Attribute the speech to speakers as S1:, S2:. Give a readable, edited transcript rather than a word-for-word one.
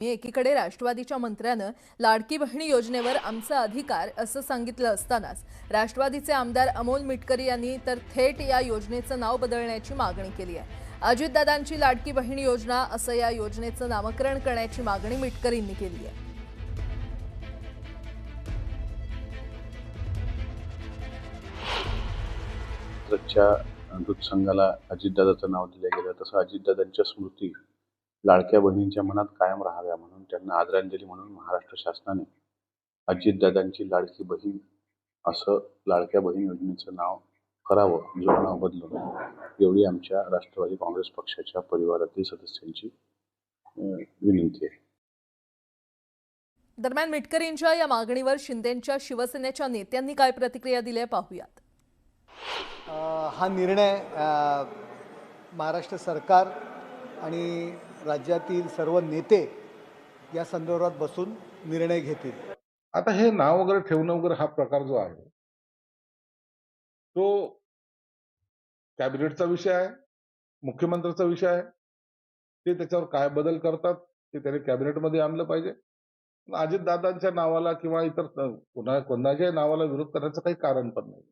S1: एकीकडे राष्ट्रवादीच्या मंत्र्यानं लाडकी बहिणी योजनेवर आमचा अधिकार असं सांगितलं असतानाच राष्ट्रवादीचे आमदार अमोल मिटकरी यांनी तर थेट या योजनेचं नाव बदलण्याची मागणी केली आहे। अजितदादांची लाडकी बहिणी योजना असं या योजनेचं नामकरण करण्याची मागणी मिटकरींनी केली आहे।
S2: दूध संघाला अजितदादाचं नाव दिलं गेलं, तसं अजितदादांच्या स्मृती लाडक्या बहिणींच्या मनात कायम राहाव्या म्हणून त्यांना आदरांजली म्हणून महाराष्ट्र शासनाने अजितदादांची लाडकी बहीण असं लाडक्या बहीण योजनेचं नाव करावं, जुनं नाव बदलून, एवढी आमच्या राष्ट्रवादी काँग्रेस पक्षाच्या परिवारातील सदस्यांची विनंती आहे।
S1: दरम्यान मिटकरींच्या या मागणीवर शिंदेंच्या शिवसेनेच्या नेत्यांनी काय प्रतिक्रिया दिली पाहूयात।
S3: हा निर्णय महाराष्ट्र सरकार आणि राज्यातील सर्व नेते या संदर्भात बसून निर्णय घेतील।
S4: आता हे नाव वगैरे ठेवणं वगैरे हा प्रकार जो आहे तो कॅबिनेटचा विषय आहे, मुख्यमंत्र्यांचा विषय आहे। ते त्याच्यावर काय बदल करतात ते त्यांनी कॅबिनेटमध्ये आणलं पाहिजे। अजितदादांच्या नावाला किंवा इतर कोणाच्याही नावाला विरोध करण्याचं काही कारण पण नाही।